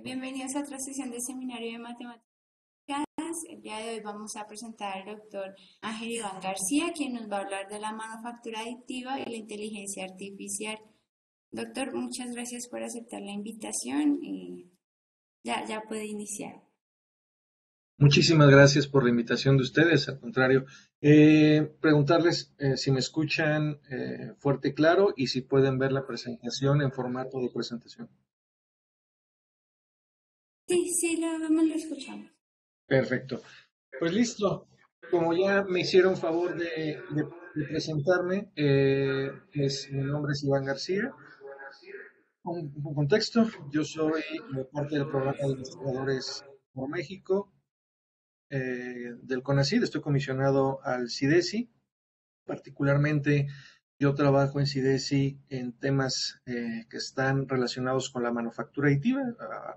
Bienvenidos a otra sesión del seminario de matemáticas. El día de hoy vamos a presentar al doctor Ángel Iván García, quien nos va a hablar de la manufactura aditiva y la inteligencia artificial. Doctor, muchas gracias por aceptar la invitación y ya puede iniciar. Muchísimas gracias por la invitación de ustedes, al contrario. Preguntarles si me escuchan fuerte y claro y si pueden ver la presentación en formato de presentación. Sí, lo vemos, lo escuchamos. Perfecto. Pues listo. Como ya me hicieron favor de presentarme, pues mi nombre es Iván García. Un contexto, yo soy parte del programa de investigadores por México del CONACYT, estoy comisionado al CIDESI. Particularmente, yo trabajo en CIDESI en temas que están relacionados con la manufactura aditiva.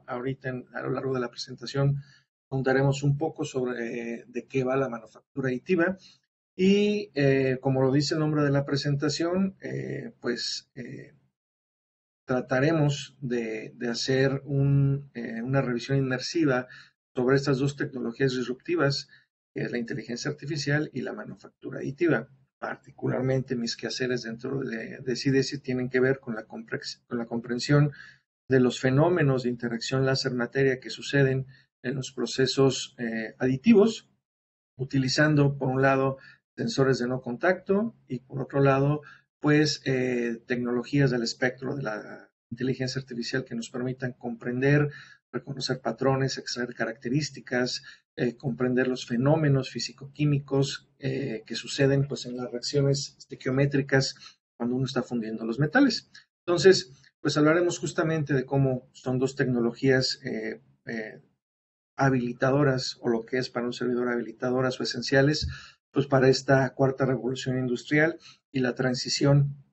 Ahorita, a lo largo de la presentación, contaremos un poco sobre de qué va la manufactura aditiva. Y como lo dice el nombre de la presentación, trataremos de hacer una revisión inmersiva sobre estas dos tecnologías disruptivas, que es la inteligencia artificial y la manufactura aditiva. Particularmente mis quehaceres dentro de CIDESI tienen que ver con la comprensión de los fenómenos de interacción láser-materia que suceden en los procesos aditivos, utilizando, por un lado, sensores de no contacto y, por otro lado, pues tecnologías del espectro de la inteligencia artificial que nos permitan comprender, reconocer patrones, extraer características, comprender los fenómenos físico-químicos que suceden pues, en las reacciones estequiométricas cuando uno está fundiendo los metales. Entonces, pues hablaremos justamente de cómo son dos tecnologías habilitadoras, o lo que es para un servidor habilitadoras o esenciales, pues para esta cuarta revolución industrial y la transición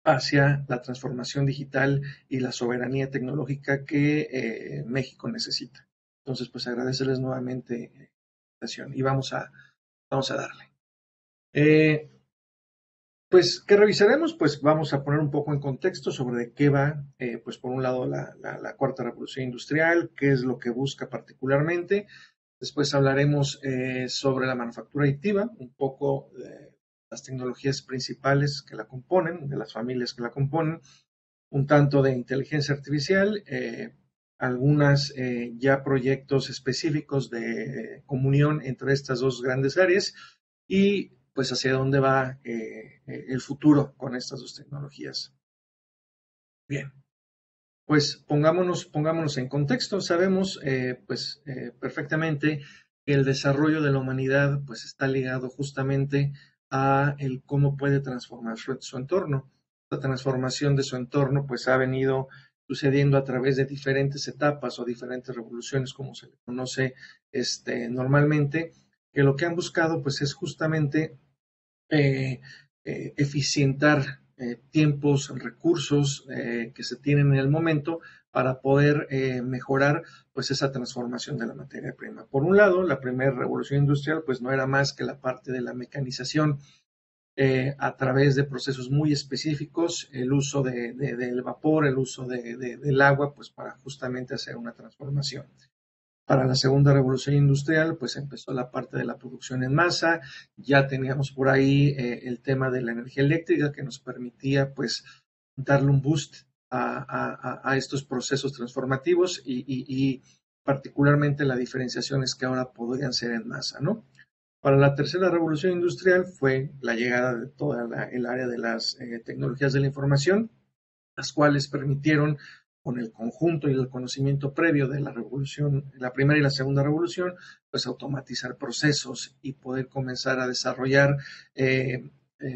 hacia la transformación digital y la soberanía tecnológica que México necesita. Entonces, pues agradecerles nuevamente la invitación y vamos a darle. Pues, ¿qué revisaremos? Pues vamos a poner un poco en contexto sobre de qué va, pues por un lado la cuarta revolución industrial, qué es lo que busca particularmente. Después hablaremos sobre la manufactura aditiva, un poco de las tecnologías principales que la componen, de las familias que la componen, un tanto de inteligencia artificial, algunas ya proyectos específicos de comunión entre estas dos grandes áreas y pues hacia dónde va el futuro con estas dos tecnologías. Bien. Pues pongámonos en contexto. Sabemos perfectamente que el desarrollo de la humanidad pues está ligado justamente a el cómo puede transformar su entorno. La transformación de su entorno pues ha venido sucediendo a través de diferentes etapas o diferentes revoluciones, como se le conoce normalmente, que lo que han buscado pues es justamente eficientar tiempos, recursos que se tienen en el momento para poder mejorar pues esa transformación de la materia prima. Por un lado, la primera revolución industrial pues no era más que la parte de la mecanización a través de procesos muy específicos, el uso del vapor, el uso del agua pues para justamente hacer una transformación. Para la segunda revolución industrial, pues empezó la parte de la producción en masa, ya teníamos por ahí el tema de la energía eléctrica que nos permitía pues darle un boost a estos procesos transformativos y particularmente la diferenciación es que ahora podrían ser en masa, ¿no? Para la tercera revolución industrial fue la llegada de toda el área de las tecnologías de la información, las cuales permitieron, con el conjunto y el conocimiento previo de la revolución, la primera y la segunda revolución, pues automatizar procesos y poder comenzar a desarrollar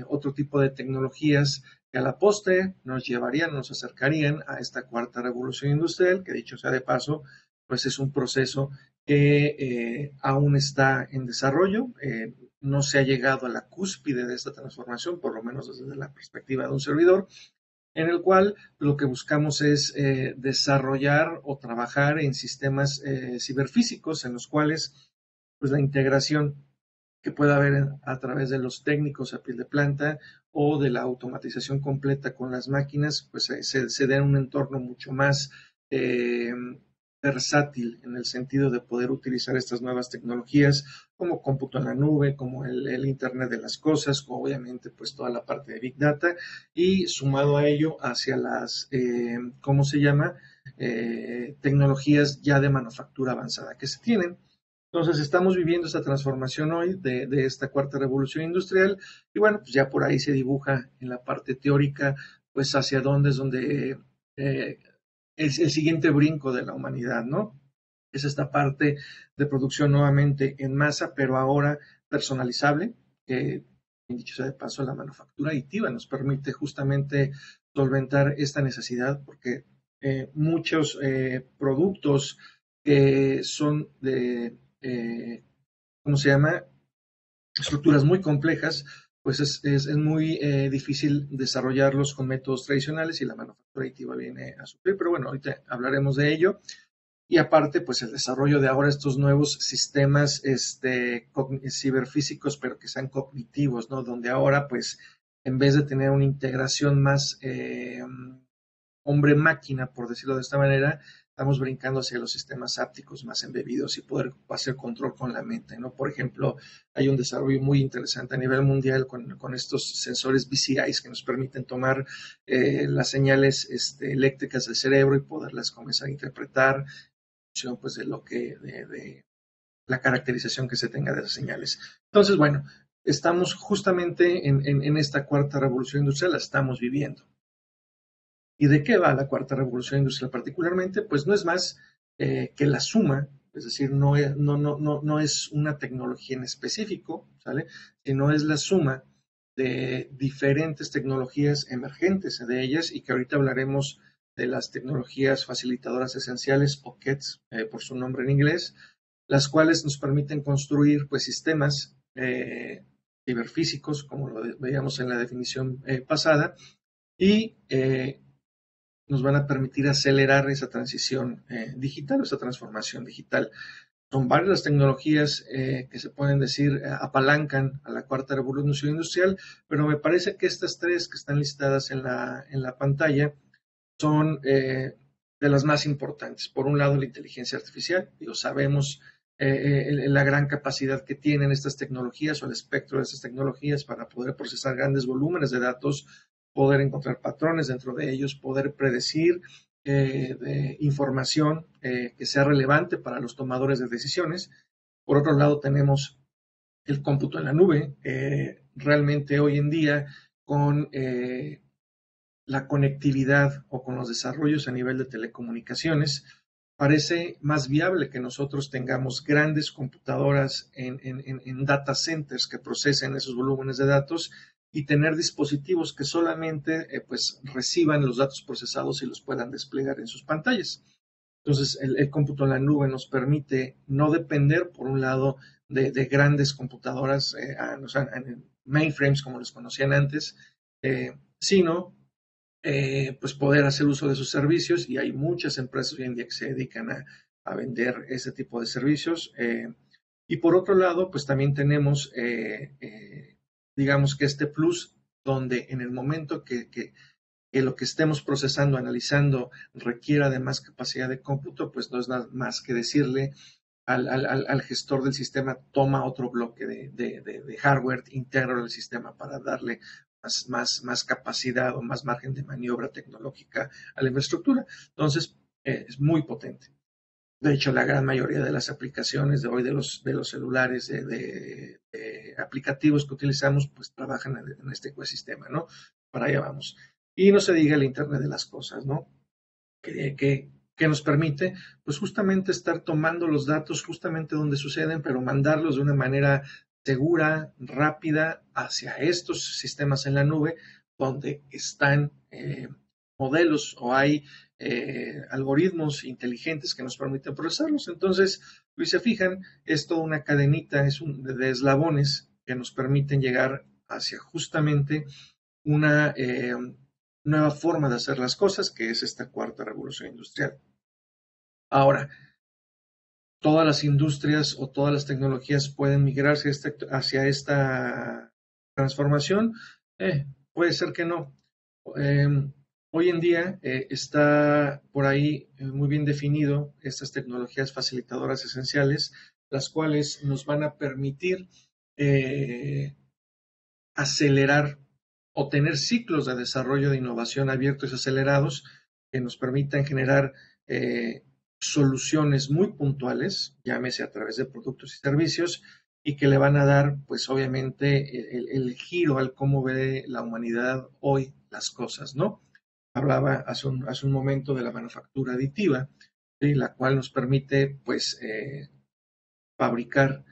otro tipo de tecnologías que a la postre nos llevarían, nos acercarían a esta cuarta revolución industrial, que dicho sea de paso, pues es un proceso que aún está en desarrollo, no se ha llegado a la cúspide de esta transformación, por lo menos desde la perspectiva de un servidor, en el cual lo que buscamos es desarrollar o trabajar en sistemas ciberfísicos en los cuales pues, la integración que pueda haber a través de los técnicos a pie de planta o de la automatización completa con las máquinas, pues se dé en un entorno mucho más versátil en el sentido de poder utilizar estas nuevas tecnologías como cómputo en la nube, como el Internet de las cosas, como obviamente pues toda la parte de Big Data y sumado a ello hacia las, ¿cómo se llama? Tecnologías ya de manufactura avanzada que se tienen. Entonces estamos viviendo esta transformación hoy de esta cuarta revolución industrial y bueno, pues ya por ahí se dibuja en la parte teórica pues hacia dónde es donde es el siguiente brinco de la humanidad, ¿no? Es esta parte de producción nuevamente en masa, pero ahora personalizable, que, dicho sea de paso, la manufactura aditiva nos permite justamente solventar esta necesidad, porque muchos productos que son de, ¿cómo se llama? Estructuras muy complejas, pues es muy difícil desarrollarlos con métodos tradicionales y la manufactura aditiva viene a sufrir, pero bueno, ahorita hablaremos de ello. Y aparte, pues el desarrollo de ahora estos nuevos sistemas ciberfísicos, pero que sean cognitivos, ¿no? Donde ahora, pues, en vez de tener una integración más hombre-máquina, por decirlo de esta manera, estamos brincando hacia los sistemas ápticos más embebidos y poder hacer control con la mente, ¿no? Por ejemplo, hay un desarrollo muy interesante a nivel mundial con estos sensores BCIs que nos permiten tomar las señales eléctricas del cerebro y poderlas comenzar a interpretar pues de lo que de la caracterización que se tenga de las señales. Entonces, bueno, estamos justamente en esta cuarta revolución industrial, la estamos viviendo. ¿Y de qué va la cuarta revolución industrial particularmente? Pues no es más que la suma, es decir, no es una tecnología en específico, ¿sale? Sino es la suma de diferentes tecnologías emergentes de ellas y que ahorita hablaremos de las tecnologías facilitadoras esenciales o CATs, por su nombre en inglés, las cuales nos permiten construir pues sistemas ciberfísicos, como lo veíamos en la definición pasada, y nos van a permitir acelerar esa transición digital, esa transformación digital. Son varias las tecnologías que se pueden decir apalancan a la cuarta revolución industrial, pero me parece que estas tres que están listadas en la pantalla son de las más importantes. Por un lado, la inteligencia artificial. Sabemos la gran capacidad que tienen estas tecnologías o el espectro de estas tecnologías para poder procesar grandes volúmenes de datos, poder encontrar patrones dentro de ellos, poder predecir información que sea relevante para los tomadores de decisiones. Por otro lado, tenemos el cómputo en la nube. Realmente hoy en día, con la conectividad o con los desarrollos a nivel de telecomunicaciones, parece más viable que nosotros tengamos grandes computadoras en data centers que procesen esos volúmenes de datos y tener dispositivos que solamente pues reciban los datos procesados y los puedan desplegar en sus pantallas. Entonces, el cómputo en la nube nos permite no depender, por un lado, de grandes computadoras, o sea, mainframes como los conocían antes, sino pues poder hacer uso de sus servicios, y hay muchas empresas hoy en día que se dedican a vender ese tipo de servicios. Y por otro lado, pues también tenemos, digamos que este plus, donde en el momento que lo que estemos procesando, analizando, requiera de más capacidad de cómputo, pues no es nada más que decirle al gestor del sistema, toma otro bloque de hardware, intégralo al sistema para darle más capacidad o más margen de maniobra tecnológica a la infraestructura. Entonces, es muy potente. De hecho, la gran mayoría de las aplicaciones de hoy de los celulares, de aplicativos que utilizamos, pues trabajan en este ecosistema, ¿no? Para allá vamos. Y no se diga el Internet de las cosas, ¿no? Que nos permite, pues justamente estar tomando los datos justamente donde suceden, pero mandarlos de una manera segura, rápida, hacia estos sistemas en la nube, donde están modelos o hay algoritmos inteligentes que nos permiten procesarlos. Entonces, si se fijan, es toda una cadenita, de eslabones que nos permiten llegar hacia justamente una nueva forma de hacer las cosas, que es esta cuarta revolución industrial. Ahora, todas las industrias o todas las tecnologías pueden migrarse hacia esta transformación. Puede ser que no. Hoy en día está por ahí muy bien definido estas tecnologías facilitadoras esenciales, las cuales nos van a permitir eh, acelerar o tener ciclos de desarrollo de innovación abiertos y acelerados que nos permitan generar soluciones muy puntuales, llámese a través de productos y servicios, y que le van a dar, pues obviamente, el giro al cómo ve la humanidad hoy las cosas, ¿no? Hablaba hace un momento de la manufactura aditiva, ¿sí? La cual nos permite, pues, fabricar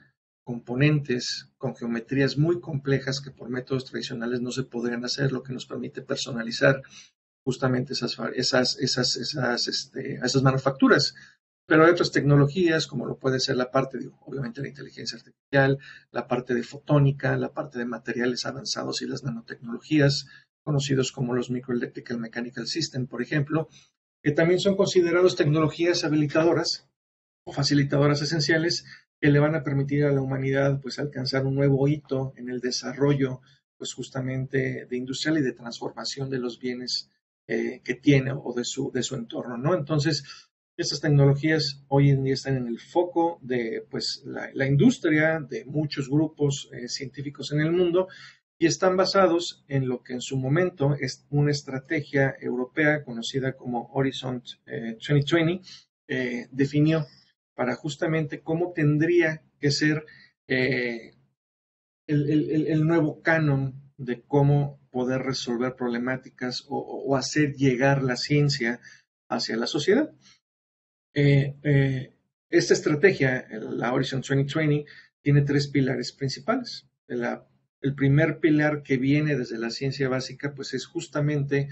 componentes con geometrías muy complejas que por métodos tradicionales no se podrían hacer, lo que nos permite personalizar justamente esas manufacturas. Pero hay otras tecnologías, como lo puede ser la parte, de, obviamente, la inteligencia artificial, la parte de fotónica, la parte de materiales avanzados y las nanotecnologías, conocidos como los Microelectrical Mechanical System, por ejemplo, que también son considerados tecnologías habilitadoras o facilitadoras esenciales que le van a permitir a la humanidad pues alcanzar un nuevo hito en el desarrollo pues justamente de industrial y de transformación de los bienes que tiene o de su entorno, ¿no? Entonces, estas tecnologías hoy en día están en el foco de pues la industria, de muchos grupos científicos en el mundo y están basados en lo que en su momento es una estrategia europea conocida como Horizon 2020 definió para justamente cómo tendría que ser eh, el nuevo canon de cómo poder resolver problemáticas o hacer llegar la ciencia hacia la sociedad. Eh, eh, esta estrategia, la Horizon 2020, tiene tres pilares principales. El primer pilar que viene desde la ciencia básica, pues es justamente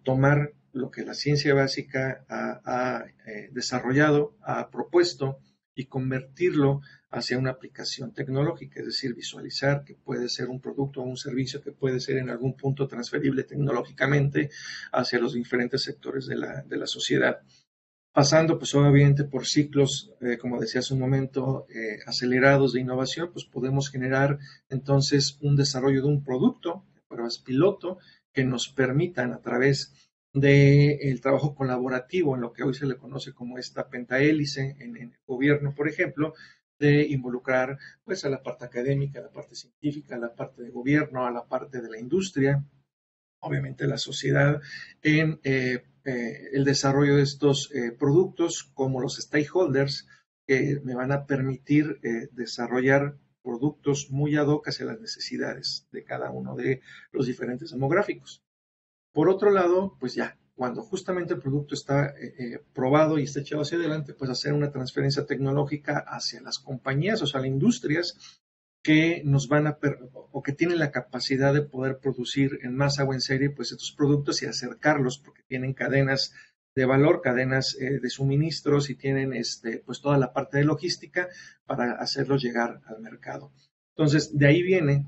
tomar lo que la ciencia básica ha desarrollado, ha propuesto y convertirlo hacia una aplicación tecnológica, es decir, visualizar que puede ser un producto o un servicio que puede ser en algún punto transferible tecnológicamente hacia los diferentes sectores de la sociedad pasando pues obviamente por ciclos, como decía hace un momento, acelerados de innovación, pues podemos generar entonces un desarrollo de un producto, pruebas piloto, que nos permitan a través del trabajo colaborativo en lo que hoy se le conoce como esta pentahélice en el gobierno, por ejemplo, de involucrar pues a la parte académica, a la parte científica, a la parte de gobierno, a la parte de la industria, obviamente la sociedad en el desarrollo de estos productos como los stakeholders que me van a permitir desarrollar productos muy ad hoc hacia las necesidades de cada uno de los diferentes demográficos. Por otro lado, pues ya, cuando justamente el producto está probado y está echado hacia adelante, pues hacer una transferencia tecnológica hacia las compañías, o sea, las industrias que nos van a o que tienen la capacidad de poder producir en masa o en serie pues estos productos y acercarlos porque tienen cadenas de valor, cadenas de suministros y tienen pues toda la parte de logística para hacerlos llegar al mercado. Entonces, de ahí viene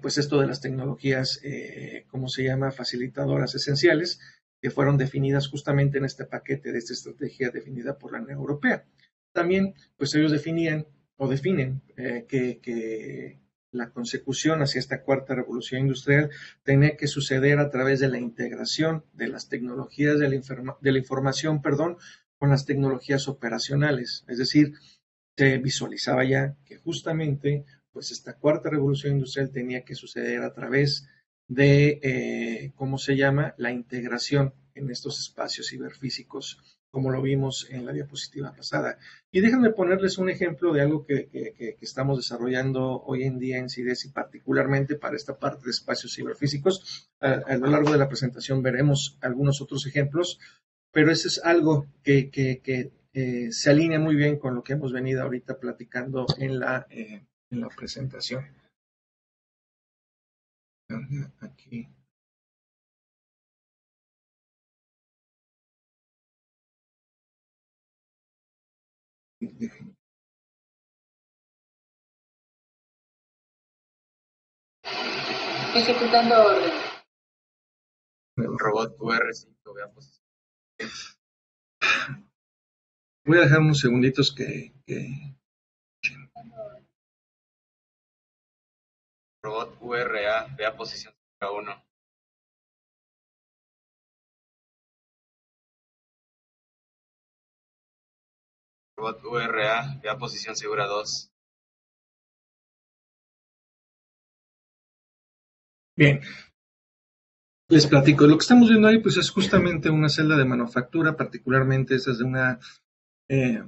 pues esto de las tecnologías, ¿cómo se llama? Facilitadoras esenciales, que fueron definidas justamente en este paquete de esta estrategia definida por la Unión Europea. También, pues ellos definían o definen que la consecución hacia esta cuarta revolución industrial tenía que suceder a través de la integración de las tecnologías de la información, perdón, con las tecnologías operacionales. Es decir, se visualizaba ya que justamente pues esta cuarta revolución industrial tenía que suceder a través de, ¿cómo se llama?, la integración en estos espacios ciberfísicos, como lo vimos en la diapositiva pasada. Y déjenme ponerles un ejemplo de algo que estamos desarrollando hoy en día en CIDES y particularmente para esta parte de espacios ciberfísicos. A lo largo de la presentación veremos algunos otros ejemplos, pero eso es algo que se alinea muy bien con lo que hemos venido ahorita platicando en la presentación. Aquí. Ejecutando orden. El robot QR5, veamos. Voy a dejar unos segunditos Robot URA, vea posición 1. Robot URA, ya posición segura 2. Bien, les platico. Lo que estamos viendo ahí, pues es justamente una celda de manufactura, particularmente esa es de una, eh,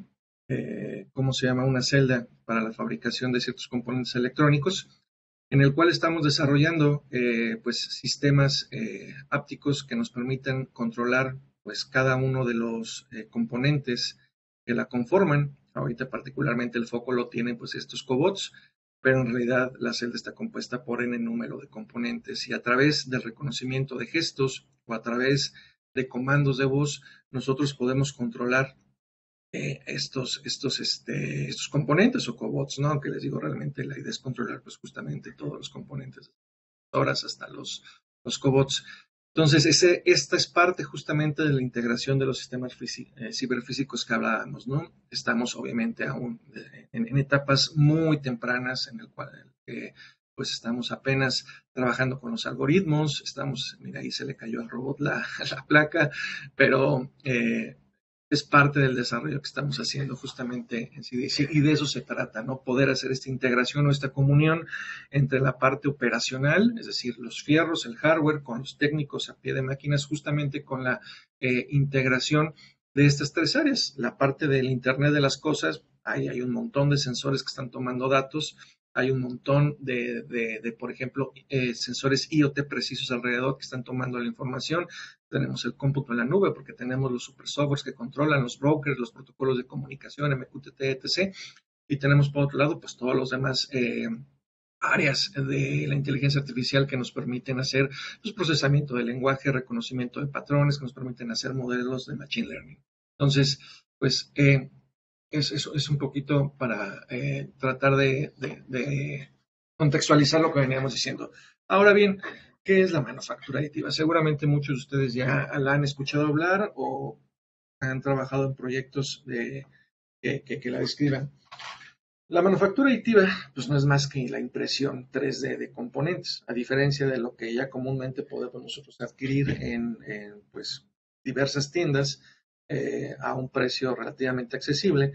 ¿cómo se llama? Una celda para la fabricación de ciertos componentes electrónicos, en el cual estamos desarrollando, pues, sistemas ápticos que nos permitan controlar, pues, cada uno de los componentes que la conforman. Ahorita particularmente el foco lo tienen, pues, estos cobots, pero en realidad la celda está compuesta por n número de componentes y a través del reconocimiento de gestos o a través de comandos de voz, nosotros podemos controlar estos componentes o cobots, ¿no? Aunque les digo, realmente la idea es controlar pues justamente todos los componentes, horas hasta los cobots. Entonces, esta es parte justamente de la integración de los sistemas ciberfísicos que hablábamos, ¿no? Estamos obviamente aún en etapas muy tempranas en el cual pues estamos apenas trabajando con los algoritmos, mira, ahí se le cayó al robot la placa, pero es parte del desarrollo que estamos haciendo justamente en CDC y de eso se trata, ¿no? Poder hacer esta integración o esta comunión entre la parte operacional, es decir, los fierros, el hardware, con los técnicos a pie de máquinas, justamente con la integración de estas tres áreas. La parte del Internet de las cosas, ahí hay un montón de sensores que están tomando datos, hay un montón por ejemplo, sensores IoT precisos alrededor que están tomando la información. Tenemos el cómputo en la nube porque tenemos los super softwares que controlan los brokers, los protocolos de comunicación, MQTT, etc. Y tenemos por otro lado, pues todos los demás áreas de la inteligencia artificial que nos permiten hacer pues, procesamiento de lenguaje, reconocimiento de patrones, que nos permiten hacer modelos de machine learning. Entonces, pues es un poquito para tratar de contextualizar lo que veníamos diciendo. Ahora bien, ¿qué es la manufactura aditiva? Seguramente muchos de ustedes ya la han escuchado hablar o han trabajado en proyectos que la describan. La manufactura aditiva pues no es más que la impresión 3D de componentes, a diferencia de lo que ya comúnmente podemos nosotros adquirir en pues, diversas tiendas a un precio relativamente accesible.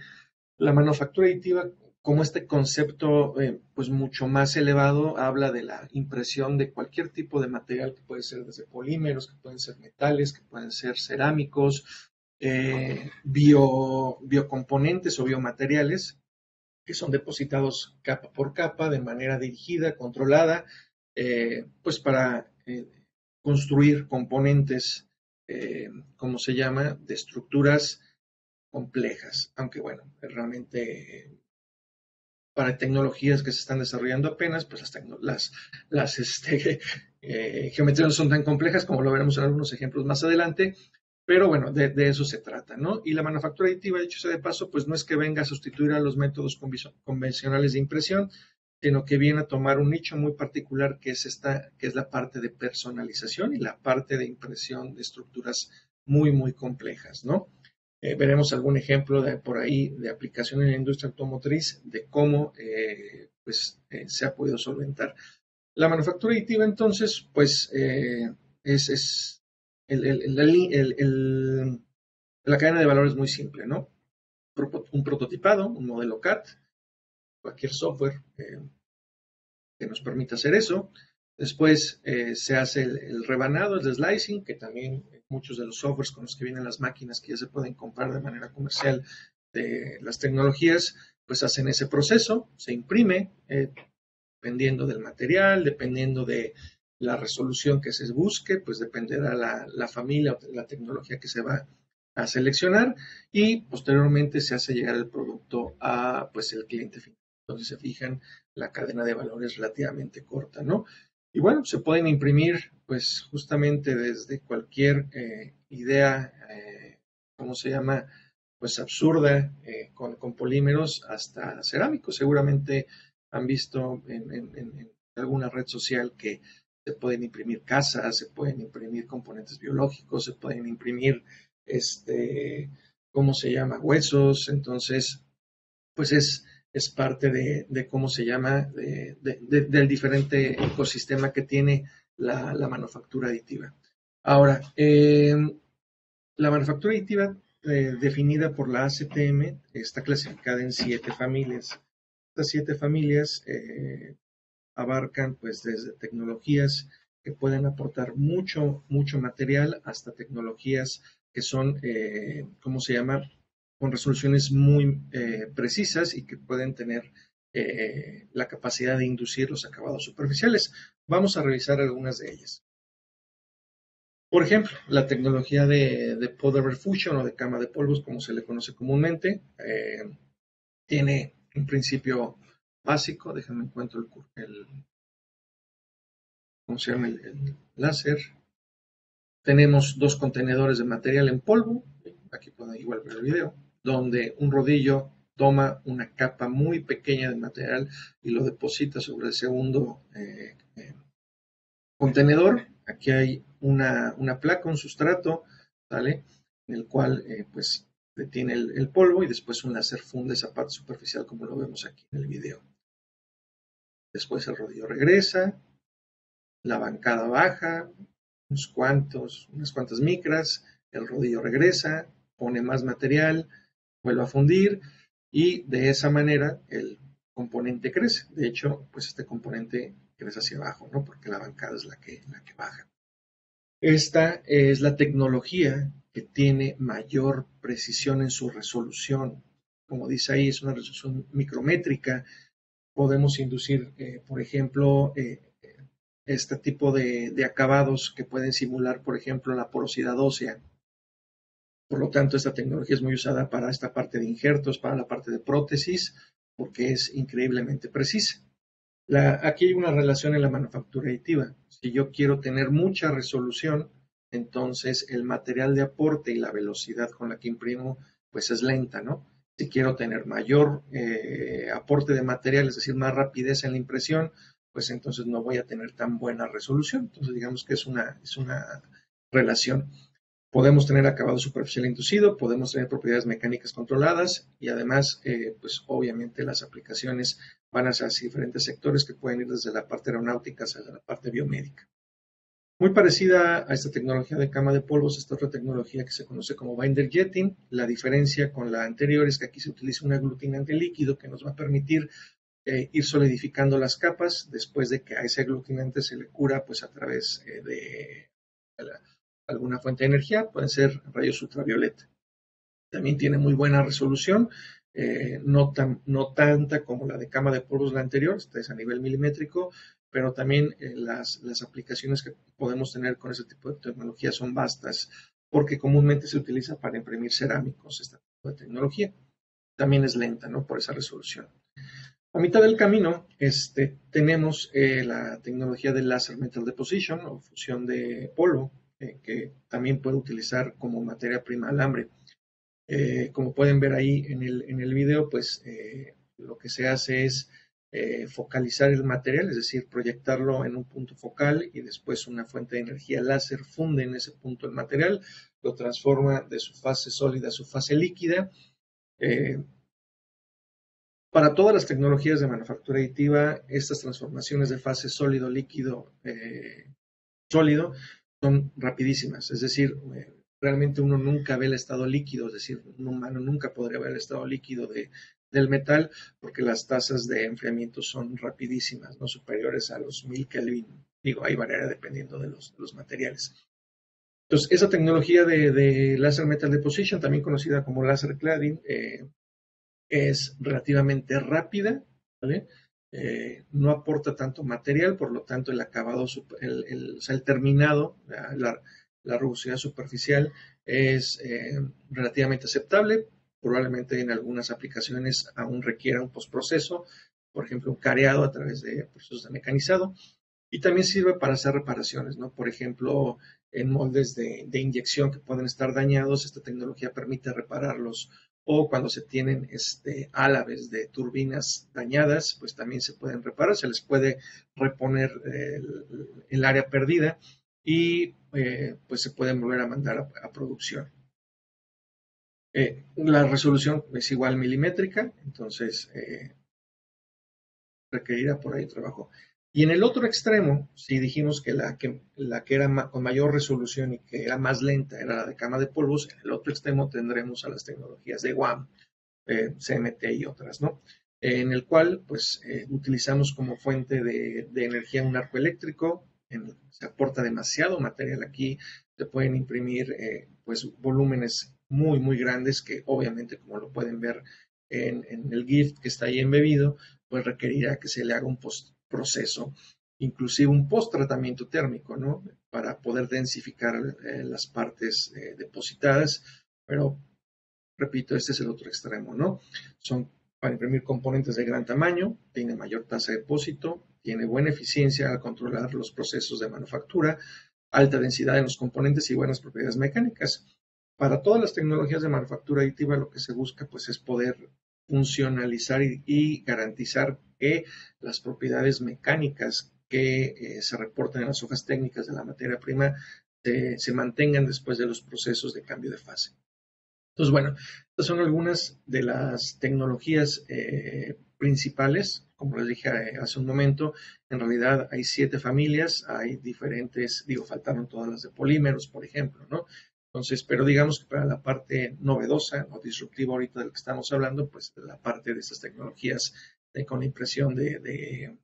La manufactura aditiva, como este concepto pues mucho más elevado, habla de la impresión de cualquier tipo de material que puede ser desde polímeros, que pueden ser metales, que pueden ser cerámicos, biocomponentes o biomateriales que son depositados capa por capa de manera dirigida, controlada, pues para construir componentes, ¿cómo se llama?, de estructuras complejas, aunque bueno, realmente para tecnologías que se están desarrollando apenas, pues las geometrías no son tan complejas como lo veremos en algunos ejemplos más adelante, pero bueno, de eso se trata, ¿no? Y la manufactura aditiva, dicho sea de paso, pues no es que venga a sustituir a los métodos convencionales de impresión, sino que viene a tomar un nicho muy particular que es la parte de personalización y la parte de impresión de estructuras muy, muy complejas, ¿no? Veremos algún ejemplo por ahí de aplicación en la industria automotriz de cómo se ha podido solventar. La manufactura aditiva, entonces, pues es la cadena de valor es muy simple, ¿no? Un prototipado, un modelo CAD, cualquier software que nos permita hacer eso. Después se hace el rebanado, el slicing, que también muchos de los softwares con los que vienen las máquinas que ya se pueden comprar de manera comercial de las tecnologías, pues hacen ese proceso, se imprime, dependiendo del material, dependiendo de la resolución que se busque, pues dependerá la familia o la tecnología que se va a seleccionar y posteriormente se hace llegar el producto a pues el cliente final. Entonces se fijan, la cadena de valor es relativamente corta, ¿no? Y bueno, se pueden imprimir pues justamente desde cualquier idea, ¿cómo se llama? Pues absurda, con polímeros hasta cerámicos. Seguramente han visto en alguna red social que se pueden imprimir casas, se pueden imprimir componentes biológicos, se pueden imprimir, ¿cómo se llama? Huesos. Entonces, pues es parte de cómo se llama, del diferente ecosistema que tiene la manufactura aditiva. Ahora, la manufactura aditiva definida por la ACTM, está clasificada en 7 familias. Estas 7 familias abarcan pues desde tecnologías que pueden aportar mucho material hasta tecnologías que son, ¿cómo se llama?, con resoluciones muy precisas y que pueden tener la capacidad de inducir los acabados superficiales. Vamos a revisar algunas de ellas. Por ejemplo, la tecnología de Powder Fusion o de cama de polvos, como se le conoce comúnmente, tiene un principio básico. Déjenme encuentro ¿cómo se llama? El láser. Tenemos 2 contenedores de material en polvo. Aquí pueden igual ver el video, donde un rodillo toma una capa muy pequeña de material y lo deposita sobre el segundo contenedor. Aquí hay una placa, un sustrato, ¿vale?, en el cual pues detiene el polvo y después un láser funde esa parte superficial como lo vemos aquí en el video. Después el rodillo regresa, la bancada baja, unas cuantas micras, el rodillo regresa, pone más material, vuelve a fundir y de esa manera el componente crece. De hecho, pues este componente crece hacia abajo, ¿no?, porque la bancada es la que baja. Esta es la tecnología que tiene mayor precisión en su resolución. Como dice ahí, es una resolución micrométrica. Podemos inducir, por ejemplo, este tipo de acabados que pueden simular, por ejemplo, la porosidad ósea. Por lo tanto, esta tecnología es muy usada para esta parte de injertos, para la parte de prótesis, porque es increíblemente precisa. Aquí hay una relación en la manufactura aditiva. Si yo quiero tener mucha resolución, entonces el material de aporte y la velocidad con la que imprimo, pues es lenta, ¿no? Si quiero tener mayor aporte de material, es decir, más rapidez en la impresión, pues entonces no voy a tener tan buena resolución. Entonces digamos que es una relación. Podemos tener acabado superficial inducido, podemos tener propiedades mecánicas controladas y además, pues obviamente las aplicaciones van hacia diferentes sectores que pueden ir desde la parte aeronáutica hasta la parte biomédica. Muy parecida a esta tecnología de cama de polvos, esta otra tecnología que se conoce como binder jetting. La diferencia con la anterior es que aquí se utiliza un aglutinante líquido que nos va a permitir ir solidificando las capas después de que a ese aglutinante se le cura pues a través de alguna fuente de energía, pueden ser rayos ultravioleta. También tiene muy buena resolución, no tanta como la de cama de polvos la anterior, esta es a nivel milimétrico, pero también las aplicaciones que podemos tener con ese tipo de tecnología son vastas, porque comúnmente se utiliza para imprimir cerámicos, esta tipo de tecnología. También es lenta, ¿no?, por esa resolución. A mitad del camino tenemos la tecnología del Laser Metal Deposition o fusión de polvo, que también puede utilizar como materia prima alambre. Como pueden ver ahí en el video, pues lo que se hace es focalizar el material, es decir, proyectarlo en un punto focal y después una fuente de energía láser funde en ese punto el material, lo transforma de su fase sólida a su fase líquida. Para todas las tecnologías de manufactura aditiva, estas transformaciones de fase sólido, líquido, sólido son rapidísimas, es decir, realmente uno nunca ve el estado líquido, es decir, un humano nunca podría ver el estado líquido del metal porque las tasas de enfriamiento son rapidísimas, no superiores a los 1000 Kelvin. Digo, hay variedad dependiendo de los materiales. Entonces, esa tecnología de Laser Metal Deposition, también conocida como Laser Cladding, es relativamente rápida, ¿vale? No aporta tanto material, por lo tanto el acabado, el terminado, la rugosidad superficial es relativamente aceptable. Probablemente en algunas aplicaciones aún requiera un postproceso, por ejemplo un careado a través de procesos de mecanizado, y también sirve para hacer reparaciones, ¿no? Por ejemplo, en moldes de inyección que pueden estar dañados, esta tecnología permite repararlos, o cuando se tienen álabes de turbinas dañadas, pues también se pueden reparar, se les puede reponer el área perdida y pues se pueden volver a mandar a producción. La resolución es igual milimétrica, entonces requerirá por ahí trabajo. Y en el otro extremo, si dijimos que la que era con mayor resolución y que era más lenta era la de cama de polvos, en el otro extremo tendremos a las tecnologías de WAM, CMT y otras, ¿no? En el cual, pues, utilizamos como fuente de energía un arco eléctrico, se aporta demasiado material aquí, se pueden imprimir, pues, volúmenes muy, muy grandes que obviamente, como lo pueden ver en el GIF que está ahí embebido, pues requerirá que se le haga un proceso, inclusive un post-tratamiento térmico, ¿no? Para poder densificar las partes depositadas, pero repito, este es el otro extremo, ¿no? Son para imprimir componentes de gran tamaño, tiene mayor tasa de depósito, tiene buena eficiencia al controlar los procesos de manufactura, alta densidad en los componentes y buenas propiedades mecánicas. Para todas las tecnologías de manufactura aditiva lo que se busca pues es poder funcionalizar y garantizar que las propiedades mecánicas que se reportan en las hojas técnicas de la materia prima se mantengan después de los procesos de cambio de fase. Entonces, bueno, estas son algunas de las tecnologías principales. Como les dije hace un momento, en realidad hay 7 familias, hay diferentes, faltaron todas las de polímeros, por ejemplo, ¿no? Entonces, pero digamos que para la parte novedosa o disruptiva ahorita de lo que estamos hablando, pues la parte de estas tecnologías con impresión de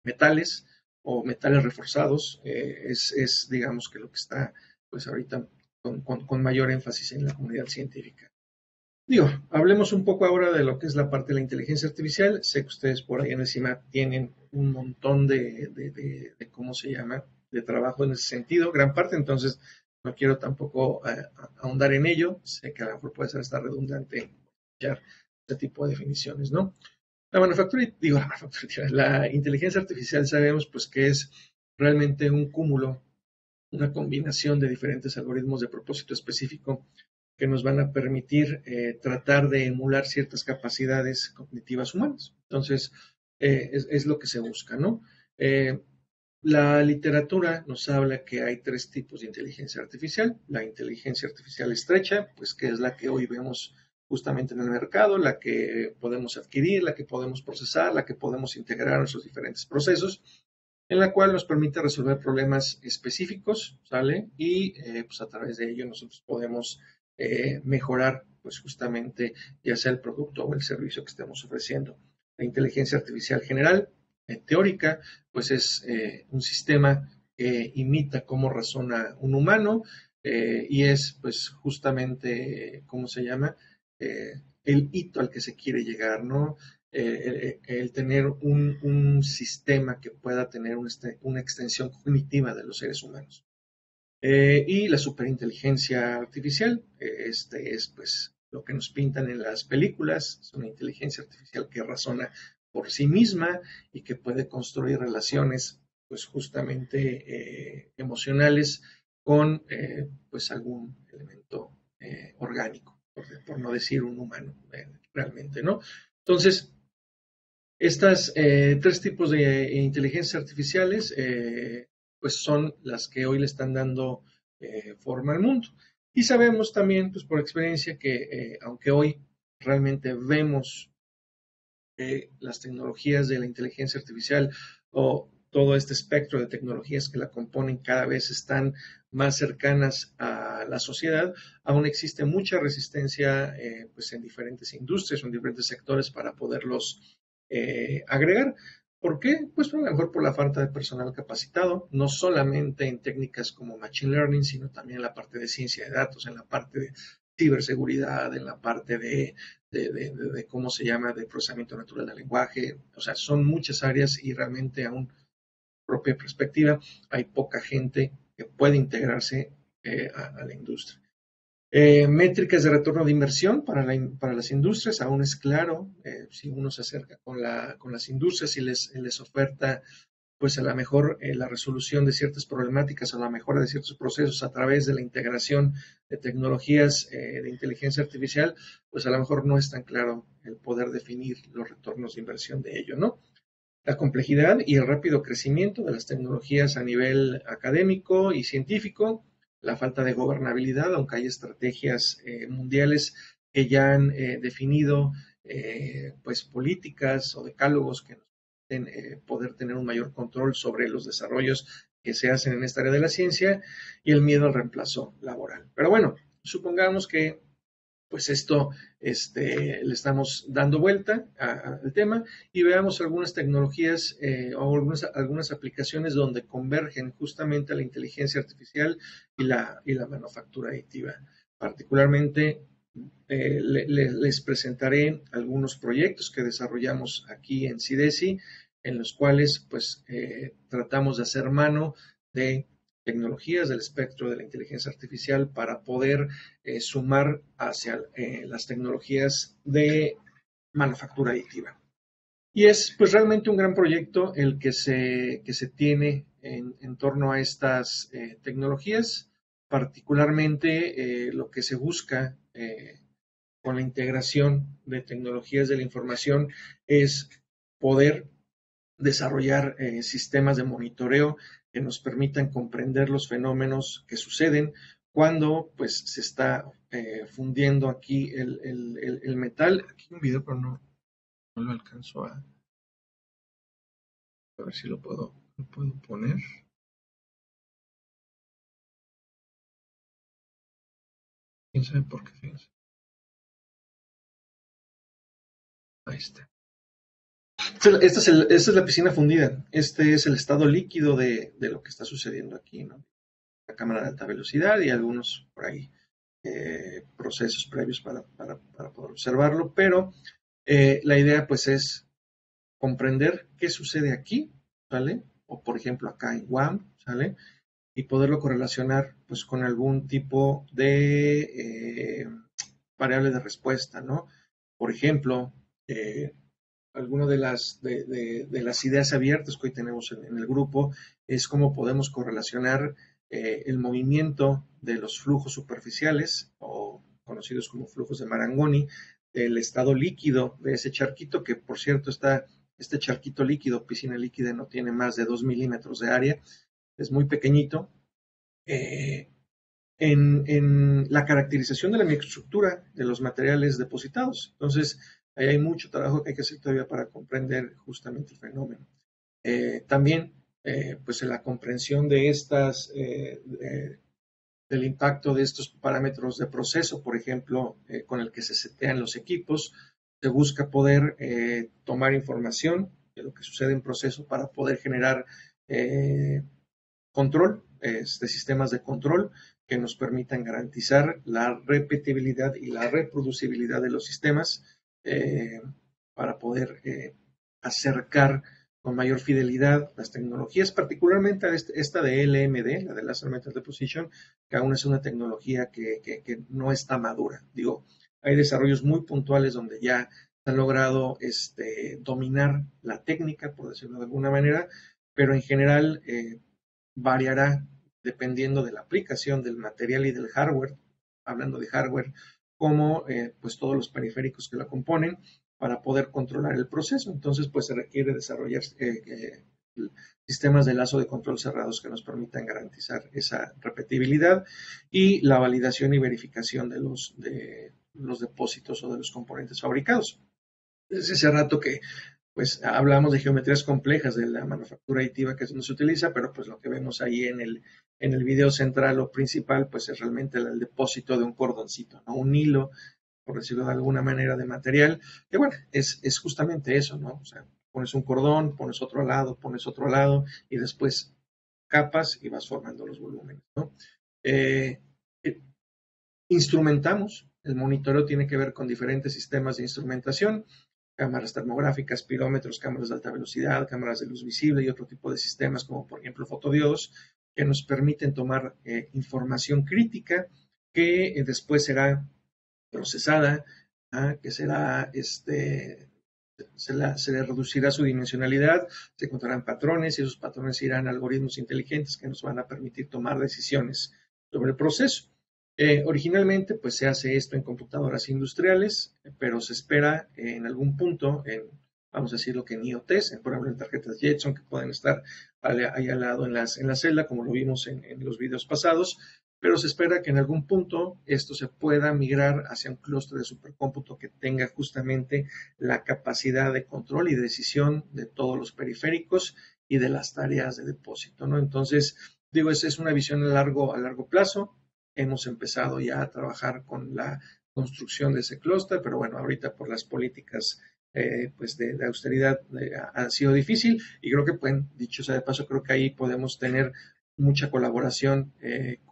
metales o metales reforzados es, digamos, que lo que está, pues ahorita con mayor énfasis en la comunidad científica. Hablemos un poco ahora de lo que es la parte de la inteligencia artificial. Sé que ustedes por ahí encima tienen un montón de ¿cómo se llama?, de trabajo en ese sentido, gran parte, entonces no quiero tampoco ahondar en ello. Sé que a lo mejor puede ser hasta redundante escuchar este tipo de definiciones, ¿no? La inteligencia artificial sabemos pues que es realmente un cúmulo, una combinación de diferentes algoritmos de propósito específico que nos van a permitir tratar de emular ciertas capacidades cognitivas humanas. Entonces, es lo que se busca, ¿no? La literatura nos habla que hay 3 tipos de inteligencia artificial. La inteligencia artificial estrecha, pues que es la que hoy vemos justamente en el mercado, la que podemos adquirir, la que podemos procesar, la que podemos integrar en nuestros diferentes procesos, en la cual nos permite resolver problemas específicos, ¿sale? Y pues a través de ello nosotros podemos mejorar, pues justamente, ya sea el producto o el servicio que estemos ofreciendo. La inteligencia artificial general, teórica, pues es un sistema que imita cómo razona un humano y es, pues, justamente, ¿cómo se llama? El hito al que se quiere llegar, ¿no? El tener un sistema que pueda tener una extensión cognitiva de los seres humanos. Y la superinteligencia artificial, este es pues lo que nos pintan en las películas, es una inteligencia artificial que razona por sí misma y que puede construir relaciones pues justamente emocionales con pues algún elemento orgánico, por no decir un humano realmente, ¿no? Entonces, estas 3 tipos de inteligencias artificiales pues son las que hoy le están dando forma al mundo. Y sabemos también, pues por experiencia, que aunque hoy realmente vemos las tecnologías de la inteligencia artificial o todo este espectro de tecnologías que la componen cada vez están más cercanas a la sociedad, aún existe mucha resistencia pues en diferentes industrias o en diferentes sectores para poderlos agregar. ¿Por qué? Pues a lo mejor por la falta de personal capacitado, no solamente en técnicas como Machine Learning, sino también en la parte de ciencia de datos, en la parte de ciberseguridad, en la parte de cómo se llama, de procesamiento natural del lenguaje. O sea, son muchas áreas y realmente aún propia perspectiva hay poca gente que puede integrarse a la industria. Métricas de retorno de inversión para las industrias, aún es claro, si uno se acerca con las industrias y les oferta pues a lo mejor la resolución de ciertas problemáticas o la mejora de ciertos procesos a través de la integración de tecnologías de inteligencia artificial, pues a lo mejor no es tan claro el poder definir los retornos de inversión de ello, ¿no? La complejidad y el rápido crecimiento de las tecnologías a nivel académico y científico, la falta de gobernabilidad, aunque hay estrategias mundiales que ya han definido pues políticas o decálogos que nos permiten poder tener un mayor control sobre los desarrollos que se hacen en esta área de la ciencia y el miedo al reemplazo laboral. Pero bueno, supongamos que pues esto le estamos dando vuelta al tema y veamos algunas tecnologías o algunas aplicaciones donde convergen justamente la inteligencia artificial y la manufactura aditiva. Particularmente les presentaré algunos proyectos que desarrollamos aquí en CIDESI, en los cuales pues tratamos de hacer mano de tecnologías del espectro de la inteligencia artificial para poder sumar hacia las tecnologías de manufactura aditiva. Y es pues realmente un gran proyecto el que se tiene en torno a estas tecnologías, particularmente lo que se busca con la integración de tecnologías de la información es poder desarrollar sistemas de monitoreo que nos permitan comprender los fenómenos que suceden cuando pues se está fundiendo aquí el metal. Aquí hay un video, pero no lo alcanzo a ver si lo puedo poner. ¿Quién sabe por qué? Fíjense. Ahí está. Esta es la piscina fundida. Este es el estado líquido de lo que está sucediendo aquí, ¿no? La cámara de alta velocidad y algunos por ahí procesos previos para poder observarlo, pero la idea pues es comprender qué sucede aquí, ¿sale? O por ejemplo acá en Guam, ¿sale? Y poderlo correlacionar pues con algún tipo de variable de respuesta, ¿no? Por ejemplo, alguna de las ideas abiertas que hoy tenemos en el grupo es cómo podemos correlacionar el movimiento de los flujos superficiales o conocidos como flujos de Marangoni, del estado líquido de ese charquito, que por cierto este charquito líquido, piscina líquida, no tiene más de 2 milímetros de área, es muy pequeñito, en la caracterización de la microestructura de los materiales depositados. Entonces, ahí hay mucho trabajo que hay que hacer todavía para comprender justamente el fenómeno. También, pues en la comprensión de del impacto de estos parámetros de proceso, por ejemplo, con el que se setean los equipos, se busca poder tomar información de lo que sucede en proceso para poder generar control, de sistemas de control que nos permitan garantizar la repetibilidad y la reproducibilidad de los sistemas para poder acercar con mayor fidelidad las tecnologías, particularmente esta de LMD, la de Laser Metal Deposition, que aún es una tecnología que no está madura. Digo, hay desarrollos muy puntuales donde ya se ha logrado dominar la técnica, por decirlo de alguna manera, pero en general variará dependiendo de la aplicación del material y del hardware, hablando de hardware, como pues todos los periféricos que la componen para poder controlar el proceso. Entonces, pues se requiere desarrollar sistemas de lazo de control cerrados que nos permitan garantizar esa repetibilidad y la validación y verificación de los depósitos o de los componentes fabricados. Desde hace rato que pues hablamos de geometrías complejas de la manufactura aditiva, que es donde se utiliza, pero pues lo que vemos ahí en el video central o principal, pues es realmente el depósito de un cordoncito, ¿no? Un hilo, por decirlo de alguna manera, de material, que bueno, es justamente eso, ¿no? O sea, pones un cordón, pones otro al lado, y después capas y vas formando los volúmenes, ¿no? Instrumentamos, el monitoreo tiene que ver con diferentes sistemas de instrumentación, cámaras termográficas, pirómetros, cámaras de alta velocidad, cámaras de luz visible y otro tipo de sistemas como por ejemplo fotodiodos que nos permiten tomar información crítica que después será procesada, que será se le reducirá su dimensionalidad, se encontrarán patrones y esos patrones irán a algoritmos inteligentes que nos van a permitir tomar decisiones sobre el proceso. Originalmente pues se hace esto en computadoras industriales, pero se espera en algún punto, vamos a decirlo que en IoTs, por ejemplo en tarjetas Jetson que pueden estar ahí al lado en la celda, como lo vimos en los videos pasados, pero se espera que en algún punto esto se pueda migrar hacia un clúster de supercómputo que tenga justamente la capacidad de control y decisión de todos los periféricos y de las tareas de depósito, ¿no? Entonces, digo, esa es una visión a largo plazo. Hemos empezado ya a trabajar con la construcción de ese clúster, pero bueno, ahorita por las políticas pues de austeridad ha sido difícil y creo que, pues, dicho sea de paso, creo que ahí podemos tener mucha colaboración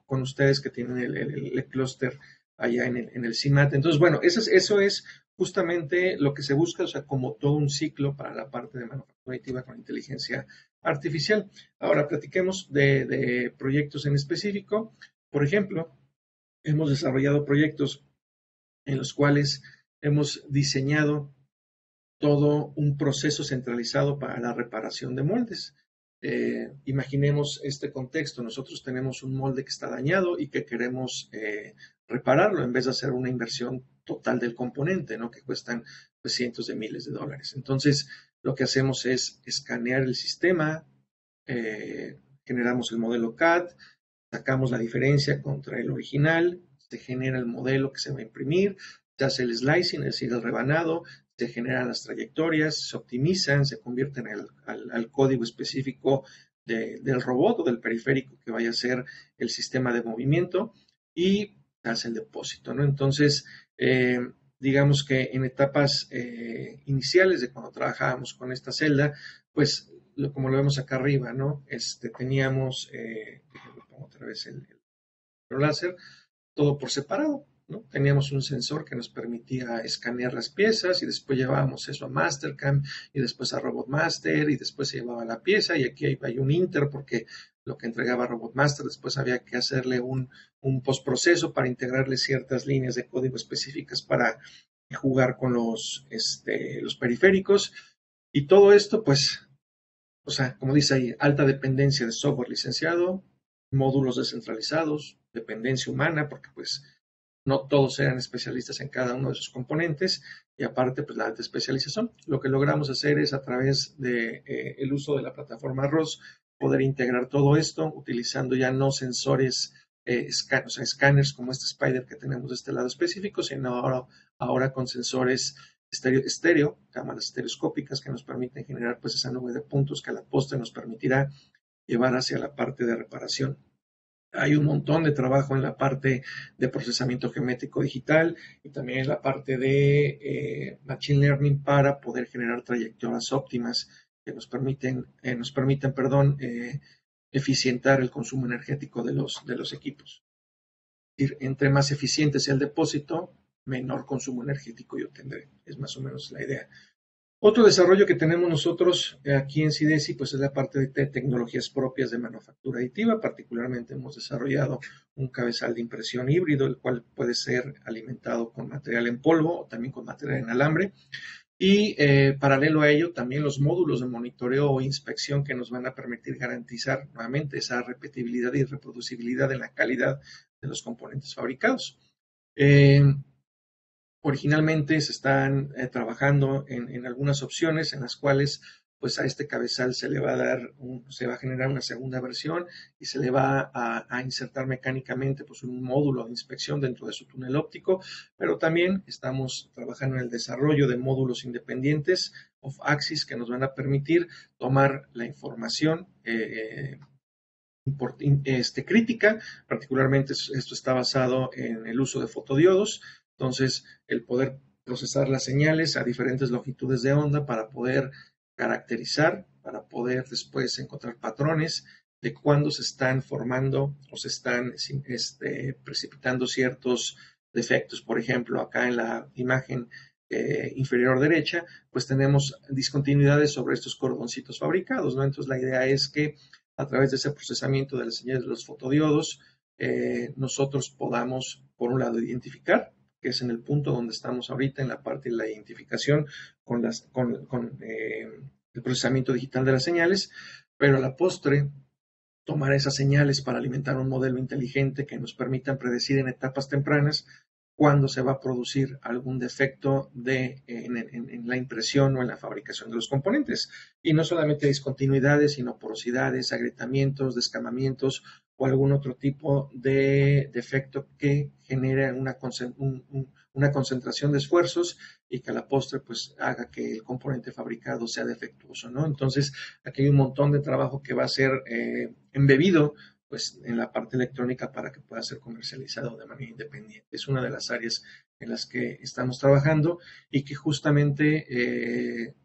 con ustedes que tienen el clúster allá en el CIMAT. Entonces, bueno, eso es justamente lo que se busca, o sea, como todo un ciclo para la parte de manufactura aditiva con inteligencia artificial. Ahora, platiquemos de proyectos en específico. Por ejemplo, hemos desarrollado proyectos en los cuales hemos diseñado todo un proceso centralizado para la reparación de moldes. Imaginemos este contexto. Nosotros tenemos un molde que está dañado y que queremos repararlo en vez de hacer una inversión total del componente, ¿no? Que cuestan pues, cientos de miles de dólares. Entonces, lo que hacemos es escanear el sistema, generamos el modelo CAD, sacamos la diferencia contra el original, se genera el modelo que se va a imprimir, se hace el slicing, es decir, el rebanado, se generan las trayectorias, se optimizan, se convierten al código específico del robot o del periférico que vaya a ser el sistema de movimiento y se hace el depósito, ¿no? Entonces, digamos que en etapas iniciales de cuando trabajábamos con esta celda, pues como lo vemos acá arriba, ¿no? Teníamos, pongo otra vez el láser, todo por separado, ¿no? Teníamos un sensor que nos permitía escanear las piezas y después llevábamos eso a Mastercam y después a RobotMaster y después se llevaba la pieza y aquí hay un inter porque lo que entregaba RobotMaster después había que hacerle un postproceso para integrarle ciertas líneas de código específicas para jugar con los periféricos y todo esto pues, o sea, como dice ahí, alta dependencia de software licenciado, módulos descentralizados, dependencia humana, porque pues no todos eran especialistas en cada uno de sus componentes y aparte pues la alta especialización. Lo que logramos hacer es a través de el uso de la plataforma ROS poder integrar todo esto utilizando ya no sensores escáneres como este Spider que tenemos de este lado específico, sino ahora con sensores estéreo, cámaras estereoscópicas que nos permiten generar pues esa nube de puntos que a la postre nos permitirá llevar hacia la parte de reparación. Hay un montón de trabajo en la parte de procesamiento geométrico digital y también en la parte de Machine Learning para poder generar trayectorias óptimas que nos permiten, eficientar el consumo energético de los equipos. Entre más eficiente sea el depósito, menor consumo energético yo tendré. Es más o menos la idea. Otro desarrollo que tenemos nosotros aquí en CIDESI pues es la parte de tecnologías propias de manufactura aditiva. Particularmente hemos desarrollado un cabezal de impresión híbrido, el cual puede ser alimentado con material en polvo o también con material en alambre. Y paralelo a ello, también los módulos de monitoreo o inspección que nos van a permitir garantizar nuevamente esa repetibilidad y reproducibilidad en la calidad de los componentes fabricados. Originalmente se están trabajando en algunas opciones en las cuales pues a este cabezal se le va a dar, se va a generar una segunda versión y se le va a insertar mecánicamente pues un módulo de inspección dentro de su túnel óptico, pero también estamos trabajando en el desarrollo de módulos independientes off-axis que nos van a permitir tomar la información crítica, particularmente esto está basado en el uso de fotodiodos. Entonces, el poder procesar las señales a diferentes longitudes de onda para poder caracterizar, para poder después encontrar patrones de cuándo se están formando o se están precipitando ciertos defectos. Por ejemplo, acá en la imagen inferior derecha, pues tenemos discontinuidades sobre estos cordoncitos fabricados, ¿no? Entonces, la idea es que a través de ese procesamiento de las señales de los fotodiodos, nosotros podamos, por un lado, identificar, que es en el punto donde estamos ahorita, en la parte de la identificación con el procesamiento digital de las señales, pero a la postre, tomar esas señales para alimentar un modelo inteligente que nos permita predecir en etapas tempranas cuando se va a producir algún defecto en la impresión o en la fabricación de los componentes. Y no solamente discontinuidades, sino porosidades, agrietamientos, descamamientos o algún otro tipo de defecto que genere una concentración de esfuerzos y que a la postre pues haga que el componente fabricado sea defectuoso, ¿no? Entonces, aquí hay un montón de trabajo que va a ser embebido pues en la parte electrónica para que pueda ser comercializado de manera independiente. Es una de las áreas en las que estamos trabajando y que justamente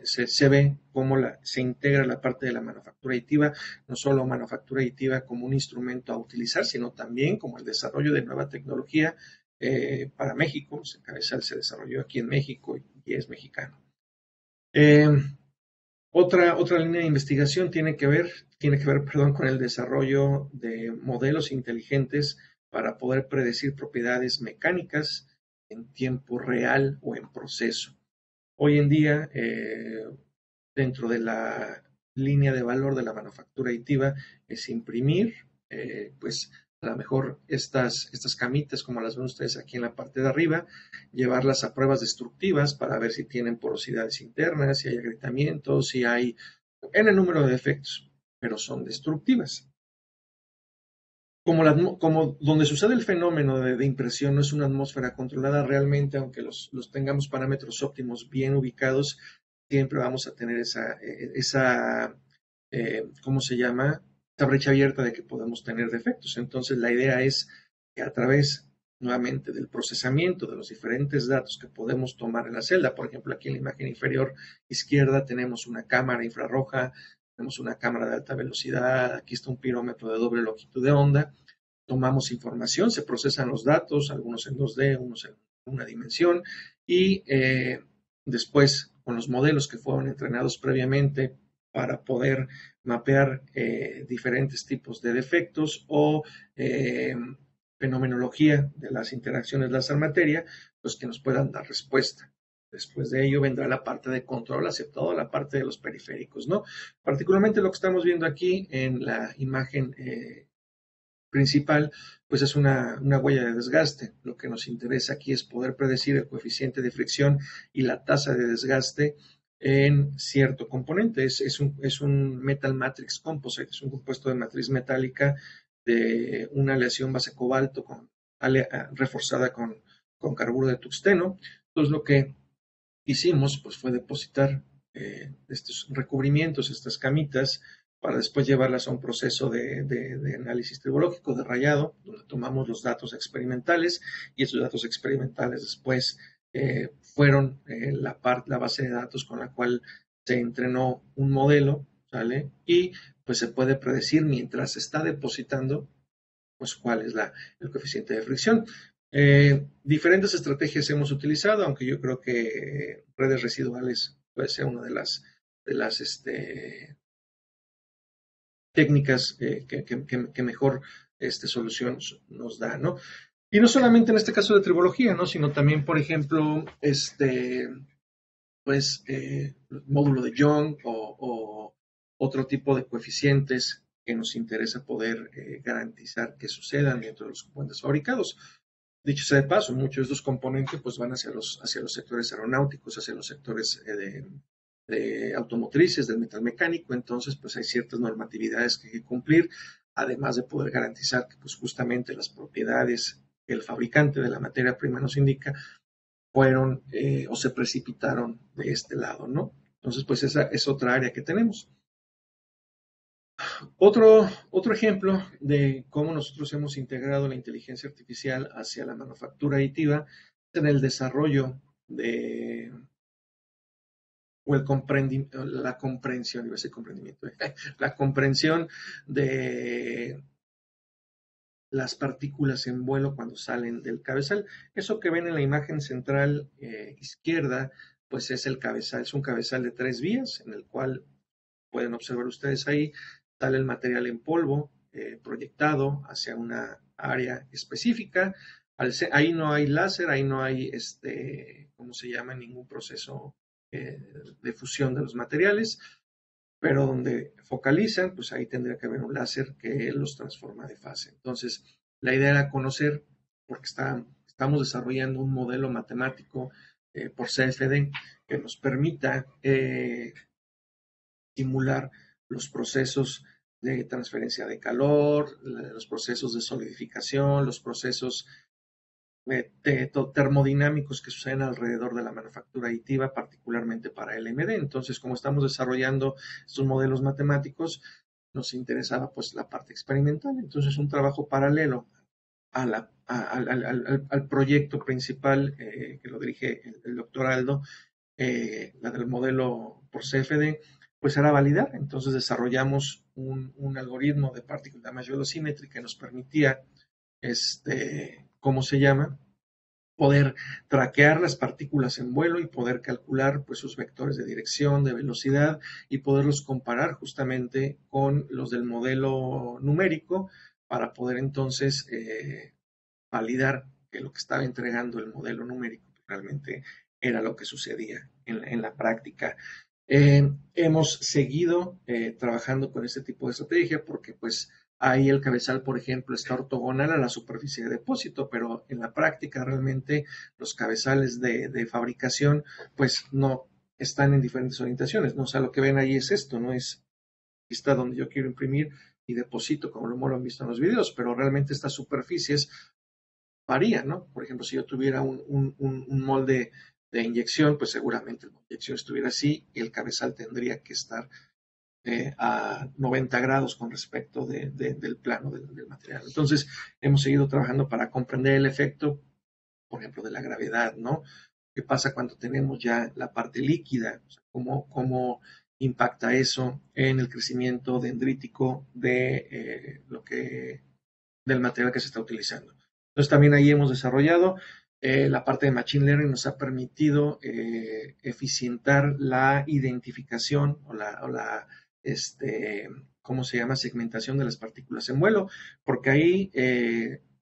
se ve cómo se integra la parte de la manufactura aditiva, no solo manufactura aditiva como un instrumento a utilizar, sino también como el desarrollo de nueva tecnología para México. El cabezal se desarrolló aquí en México y es mexicano. Otra línea de investigación tiene que ver, con el desarrollo de modelos inteligentes para poder predecir propiedades mecánicas en tiempo real o en proceso. Hoy en día, dentro de la línea de valor de la manufactura aditiva, es imprimir, pues a lo mejor estas camitas, como las ven ustedes aquí en la parte de arriba, llevarlas a pruebas destructivas para ver si tienen porosidades internas, si hay agrietamientos, si hay n número de defectos, pero son destructivas. Como donde sucede el fenómeno de impresión no es una atmósfera controlada realmente, aunque los tengamos parámetros óptimos bien ubicados, siempre vamos a tener esa ¿cómo se llama? Esa brecha abierta de que podemos tener defectos. Entonces, la idea es que a través, nuevamente, del procesamiento de los diferentes datos que podemos tomar en la celda, por ejemplo, aquí en la imagen inferior izquierda tenemos una cámara infrarroja, tenemos una cámara de alta velocidad, aquí está un pirómetro de doble longitud de onda, tomamos información, se procesan los datos, algunos en 2D, unos en una dimensión, y después, con los modelos que fueron entrenados previamente para poder mapear diferentes tipos de defectos o fenomenología de las interacciones láser-materia, pues que nos puedan dar respuesta. Después de ello vendrá la parte de control hacia toda la parte de los periféricos, ¿no? Particularmente lo que estamos viendo aquí en la imagen principal, pues es una huella de desgaste. Lo que nos interesa aquí es poder predecir el coeficiente de fricción y la tasa de desgaste en cierto componente. Es un metal matrix composite, es un compuesto de matriz metálica de una aleación base cobalto reforzada con carburo de tungsteno. Entonces lo que hicimos pues fue depositar estos recubrimientos, estas camitas, para después llevarlas a un proceso de análisis tribológico, de rayado, donde tomamos los datos experimentales y esos datos experimentales después fueron la base de datos con la cual se entrenó un modelo, ¿sale? Y pues se puede predecir mientras se está depositando, pues cuál es el coeficiente de fricción. Diferentes estrategias hemos utilizado, aunque yo creo que redes residuales puede ser una de las técnicas que mejor solución nos da, ¿no? Y no solamente en este caso de tribología, ¿no? Sino también, por ejemplo, módulo de Young o otro tipo de coeficientes que nos interesa poder garantizar que sucedan dentro de los componentes fabricados. Dicho sea de paso, muchos de estos componentes pues van hacia los sectores aeronáuticos, hacia los sectores de automotrices, del metal mecánico. Entonces pues hay ciertas normatividades que hay que cumplir, además de poder garantizar que pues justamente las propiedades que el fabricante de la materia prima nos indica fueron o se precipitaron de este lado, ¿no? Entonces pues esa es otra área que tenemos. Otro ejemplo de cómo nosotros hemos integrado la inteligencia artificial hacia la manufactura aditiva es en el desarrollo la comprensión de las partículas en vuelo cuando salen del cabezal. Eso que ven en la imagen central izquierda, pues es el cabezal, es un cabezal de 3 vías en el cual pueden observar ustedes ahí, sale el material en polvo proyectado hacia una área específica. Ahí no hay láser, ahí no hay, ¿cómo se llama? Ningún proceso de fusión de los materiales, pero donde focalizan, pues ahí tendría que haber un láser que los transforma de fase. Entonces, la idea era conocer, porque estamos desarrollando un modelo matemático por CFD que nos permita simular los procesos de transferencia de calor, los procesos de solidificación, los procesos termodinámicos que suceden alrededor de la manufactura aditiva, particularmente para LMD. Entonces, como estamos desarrollando estos modelos matemáticos, nos interesaba pues la parte experimental. Entonces, un trabajo paralelo al proyecto principal que lo dirige el doctor Aldo, la del modelo por CFD, pues era validar. Entonces desarrollamos un algoritmo de Particle Damage Velocimetry que nos permitía, ¿cómo se llama? Poder traquear las partículas en vuelo y poder calcular pues sus vectores de dirección, de velocidad y poderlos comparar justamente con los del modelo numérico para poder entonces validar que lo que estaba entregando el modelo numérico realmente era lo que sucedía en la práctica. Hemos seguido trabajando con este tipo de estrategia porque pues ahí el cabezal, por ejemplo, está ortogonal a la superficie de depósito, pero en la práctica realmente los cabezales de fabricación pues no están en diferentes orientaciones, ¿no? O sea, lo que ven ahí es esto, no es está donde yo quiero imprimir y deposito, como lo han visto en los videos, pero realmente estas superficies varían, ¿no? Por ejemplo, si yo tuviera un molde de inyección, pues seguramente la inyección estuviera así y el cabezal tendría que estar a 90 grados con respecto del plano del material. Entonces, hemos seguido trabajando para comprender el efecto, por ejemplo, de la gravedad, ¿no? ¿Qué pasa cuando tenemos ya la parte líquida? O sea, ¿cómo impacta eso en el crecimiento dendrítico del material que se está utilizando? Entonces, también ahí hemos desarrollado la parte de Machine Learning nos ha permitido eficientar la identificación o la ¿cómo se llama? Segmentación de las partículas en vuelo, porque ahí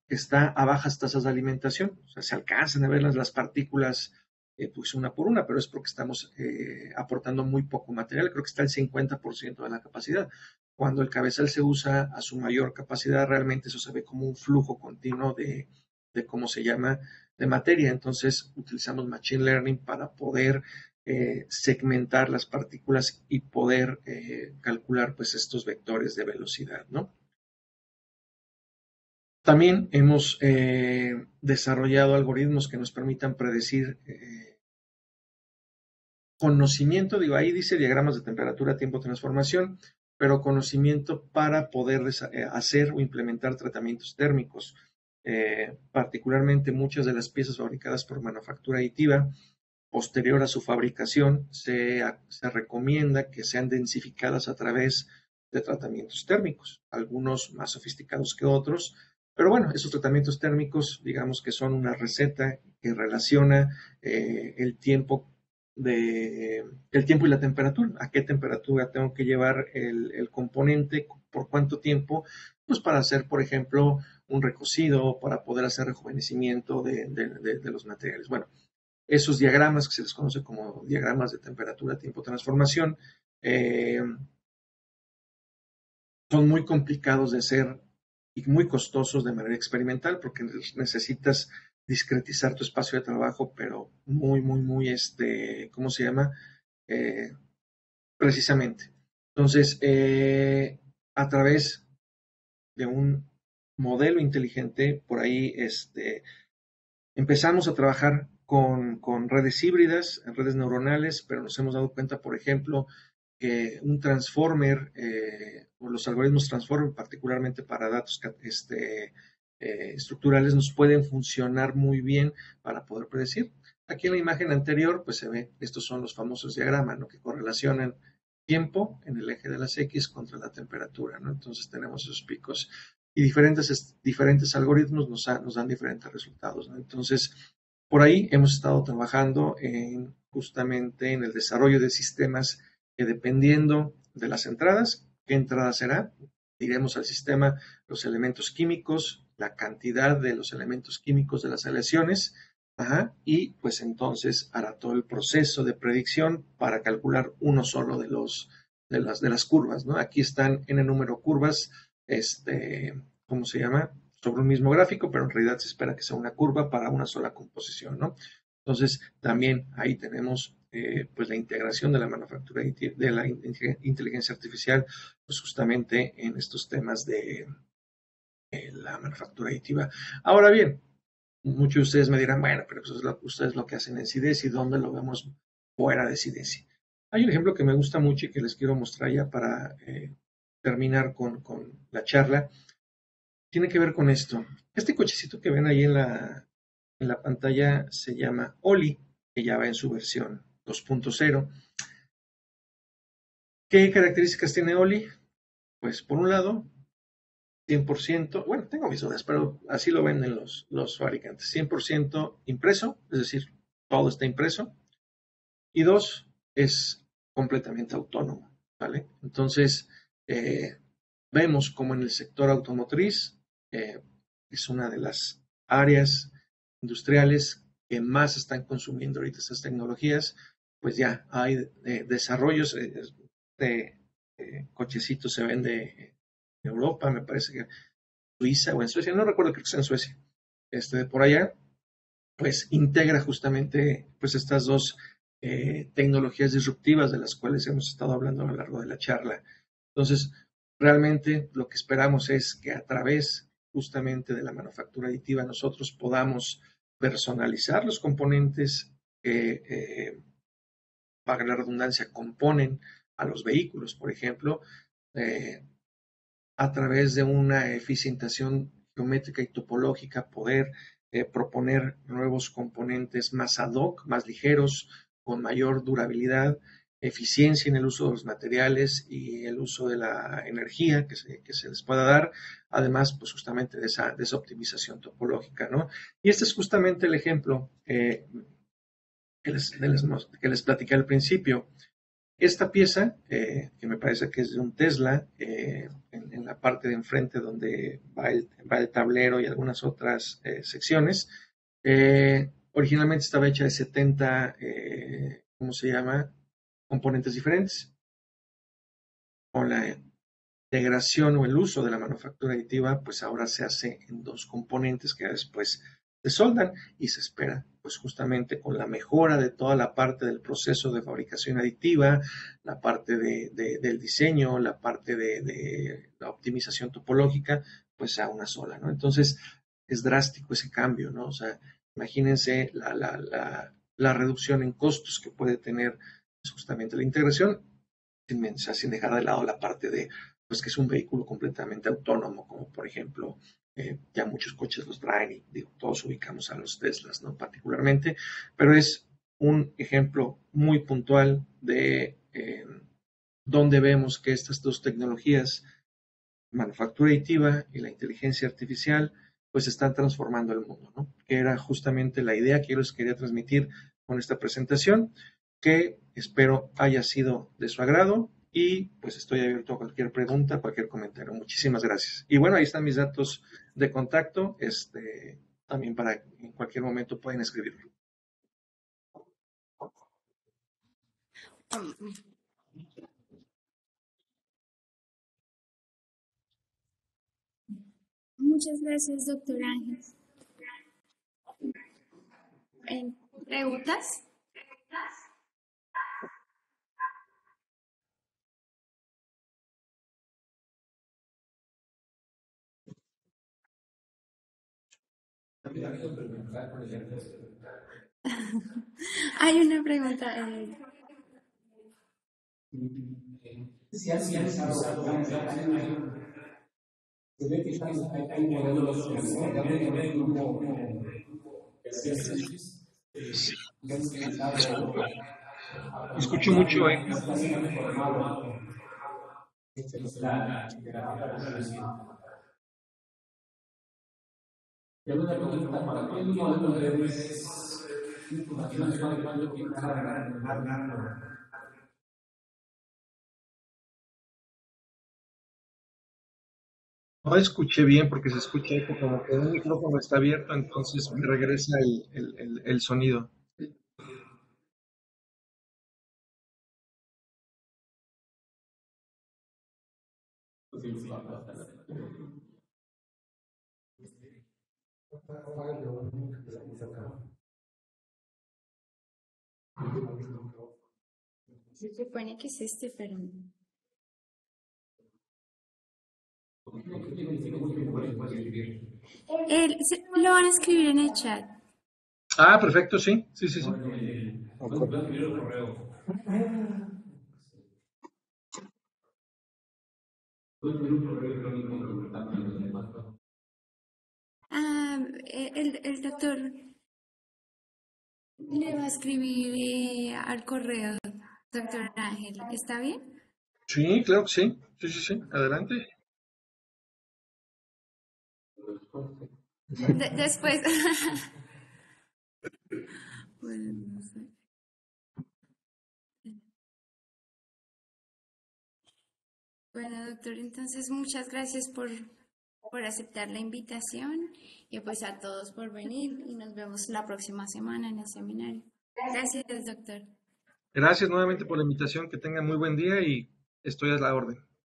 está a bajas tasas de alimentación, o sea, se alcanzan a ver las partículas pues una por una, pero es porque estamos aportando muy poco material, creo que está el 50% de la capacidad. Cuando el cabezal se usa a su mayor capacidad, realmente eso se ve como un flujo continuo de ¿cómo se llama?, de materia. Entonces utilizamos Machine Learning para poder segmentar las partículas y poder calcular pues estos vectores de velocidad, ¿no? También hemos desarrollado algoritmos que nos permitan predecir conocimiento, digo, ahí dice diagramas de temperatura, tiempo, transformación, pero conocimiento para poder hacer o implementar tratamientos térmicos. Particularmente muchas de las piezas fabricadas por manufactura aditiva, posterior a su fabricación, se recomienda que sean densificadas a través de tratamientos térmicos, algunos más sofisticados que otros, pero bueno, esos tratamientos térmicos, digamos que son una receta que relaciona el tiempo y la temperatura, a qué temperatura tengo que llevar el componente, por cuánto tiempo, pues para hacer, por ejemplo, un recocido, para poder hacer rejuvenecimiento de los materiales. Bueno, esos diagramas que se les conoce como diagramas de temperatura, tiempo, transformación, son muy complicados de hacer y muy costosos de manera experimental porque necesitas discretizar tu espacio de trabajo, pero muy, ¿cómo se llama? Precisamente. Entonces, a través de un modelo inteligente, por ahí empezamos a trabajar con redes híbridas, redes neuronales, pero nos hemos dado cuenta, por ejemplo, que un transformer o los algoritmos transformer, particularmente para datos estructurales, nos pueden funcionar muy bien para poder predecir. Aquí en la imagen anterior, pues se ve, estos son los famosos diagramas, ¿no?, que correlacionan tiempo en el eje de las X contra la temperatura, ¿no? Entonces tenemos esos picos y diferentes algoritmos nos dan diferentes resultados, ¿no? Entonces, por ahí hemos estado trabajando justamente en el desarrollo de sistemas que dependiendo de las entradas, ¿qué entrada será? Diremos al sistema los elementos químicos, la cantidad de los elementos químicos de las aleaciones, y pues entonces hará todo el proceso de predicción para calcular uno solo de las curvas, ¿no? Aquí están n número curvas, ¿cómo se llama? sobre un mismo gráfico, pero en realidad se espera que sea una curva para una sola composición, ¿no? Entonces, también ahí tenemos pues la integración de la manufactura de la inteligencia artificial, pues justamente en estos temas de la manufactura aditiva. Ahora bien, muchos de ustedes me dirán, bueno, pero eso es ustedes lo que hacen en CIDES y dónde lo vemos fuera de CIDES. Hay un ejemplo que me gusta mucho y que les quiero mostrar ya para terminar con la charla. Tiene que ver con esto. Este cochecito que ven ahí en la pantalla se llama Oli, que ya va en su versión 2.0. ¿Qué características tiene Oli? Pues por un lado, 100%, bueno, tengo mis dudas, pero así lo venden los fabricantes, 100% impreso, es decir, todo está impreso. Y dos, es completamente autónomo, ¿vale? Entonces, vemos como en el sector automotriz es una de las áreas industriales que más están consumiendo ahorita estas tecnologías, pues ya hay desarrollos de cochecitos se vende en Europa, me parece que Suiza o en Suecia, no recuerdo, creo que es en Suecia, por allá, pues integra justamente pues estas dos tecnologías disruptivas de las cuales hemos estado hablando a lo largo de la charla. Entonces, realmente lo que esperamos es que a través justamente de la manufactura aditiva nosotros podamos personalizar los componentes que, para la redundancia, componen a los vehículos, por ejemplo, eh, a través de una eficientación geométrica y topológica, poder proponer nuevos componentes más ad hoc, más ligeros, con mayor durabilidad, eficiencia en el uso de los materiales y el uso de la energía que se les pueda dar, además, pues justamente de esa optimización topológica, ¿no? Y este es justamente el ejemplo que les platiqué al principio. Esta pieza, que me parece que es de un Tesla, en la parte de enfrente donde va el tablero y algunas otras secciones, originalmente estaba hecha de 70, ¿cómo se llama? Componentes diferentes. Con la integración o el uso de la manufactura aditiva, pues ahora se hace en dos componentes que después se soldan y se espera, pues justamente con la mejora de toda la parte del proceso de fabricación aditiva, la parte del diseño, la parte de la optimización topológica, pues sea una sola, ¿no? Entonces, es drástico ese cambio, ¿no? O sea, imagínense la reducción en costos que puede tener pues, justamente la integración, sin dejar de lado la parte de pues que es un vehículo completamente autónomo, como por ejemplo, ya muchos coches los traen y digo, todos ubicamos a los Teslas, ¿no? Particularmente, pero es un ejemplo muy puntual de donde vemos que estas dos tecnologías, manufactura aditiva y la inteligencia artificial, pues están transformando el mundo, ¿no? Que era justamente la idea que yo les quería transmitir con esta presentación, que espero haya sido de su agrado y pues estoy abierto a cualquier pregunta, cualquier comentario. Muchísimas gracias. Y bueno, ahí están mis datos de contacto, también para en cualquier momento pueden escribirlo. Muchas gracias, doctor Ángel. ¿Preguntas? Hay una pregunta. Si has realizado se ve que hay modelos realmente como ejercicios. Escucho mucho, Tengo una pregunta, ¿para qué modelo debes información de cuánto tiempo cargando? no escuché bien porque se escucha eco como que un micrófono está abierto, entonces me regresa el sonido. Se supone que es este, pero no. Lo van a escribir en el chat. Ah, perfecto, sí, sí, sí, sí. El doctor le va a escribir al correo, doctor Ángel. ¿Está bien? Sí, claro que sí. Sí, sí, sí. Adelante. Después. Bueno, no sé. Bueno, doctor, entonces muchas gracias por aceptar la invitación y pues a todos por venir y nos vemos la próxima semana en el seminario. Gracias, doctor. Gracias nuevamente por la invitación. Que tengan muy buen día y estoy a la orden.